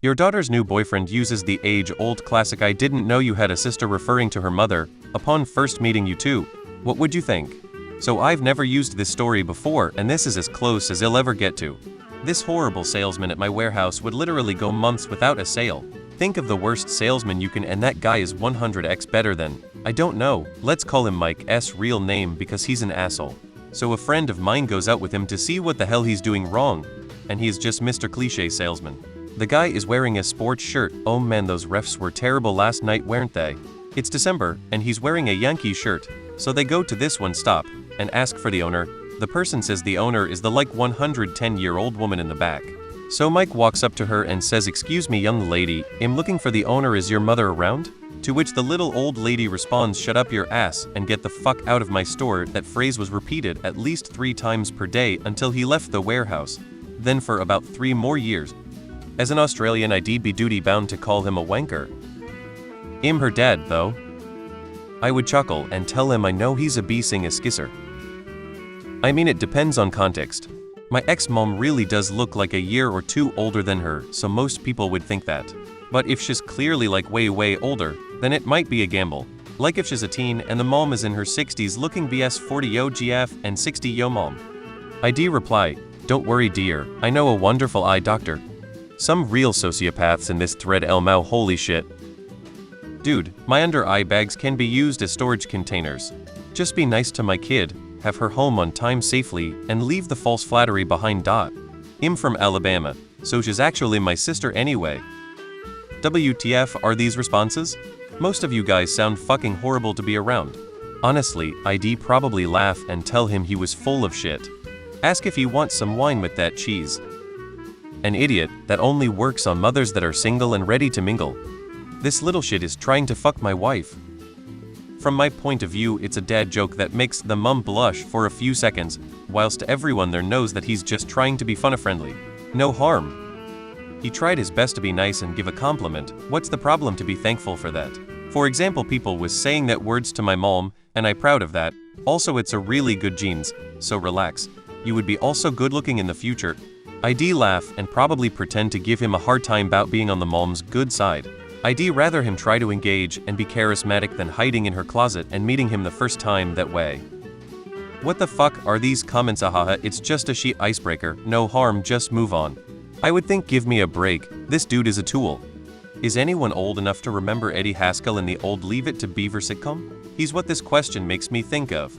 Your daughter's new boyfriend uses the age-old classic "I didn't know you had a sister" referring to her mother, upon first meeting you two. What would you think? So I've never used this story before, and this is as close as I'll ever get to. This horrible salesman at my warehouse would literally go months without a sale. Think of the worst salesman you can, and that guy is 100x better than, I don't know, let's call him Mike's real name because he's an asshole. So a friend of mine goes out with him to see what the hell he's doing wrong, and he is just Mr. Cliche salesman. The guy is wearing a sports shirt. Oh man, those refs were terrible last night, weren't they? It's December, and he's wearing a Yankee shirt, so they go to this one stop, and ask for the owner. The person says the owner is the like 110-year-old woman in the back. So Mike walks up to her and says, "Excuse me young lady, I'm looking for the owner, is your mother around?" To which the little old lady responds, "Shut up your ass and get the fuck out of my store." That phrase was repeated at least 3 times per day until he left the warehouse, then for about 3 more years. As an Australian, I'd be duty bound to call him a wanker. I'm her dad, though. I would chuckle and tell him I know he's a being a skisser. I mean, it depends on context. My ex-mom really does look like a year or 2 older than her, so most people would think that. But if she's clearly like way older, then it might be a gamble. Like if she's a teen and the mom is in her 60s looking BS 40 yo GF and 60 yo mom. I'd reply, "Don't worry dear, I know a wonderful eye doctor." Some real sociopaths in this thread, Elmau, holy shit. Dude, my under eye bags can be used as storage containers. Just be nice to my kid, have her home on time safely, and leave the false flattery behind. I'm from Alabama, so she's actually my sister anyway. WTF are these responses? Most of you guys sound fucking horrible to be around. Honestly, I'd probably laugh and tell him he was full of shit. Ask if he wants some wine with that cheese. An idiot that only works on mothers that are single and ready to mingle. This little shit is trying to fuck my wife. From my point of view, it's a dad joke that makes the mum blush for a few seconds, whilst everyone there knows that he's just trying to be fun-friendly. No harm. He tried his best to be nice and give a compliment. What's the problem to be thankful for that? For example, people was saying that words to my mom, and I'm proud of that. Also, it's a really good genes, so relax. You would be also good looking in the future. I'd laugh and probably pretend to give him a hard time about being on the mom's good side. I'd rather him try to engage and be charismatic than hiding in her closet and meeting him the first time that way. What the fuck are these comments? Ahaha, it's just a sheet icebreaker, no harm, just move on. I would think, give me a break, this dude is a tool. Is anyone old enough to remember Eddie Haskell in the old Leave It to Beaver sitcom? He's what this question makes me think of.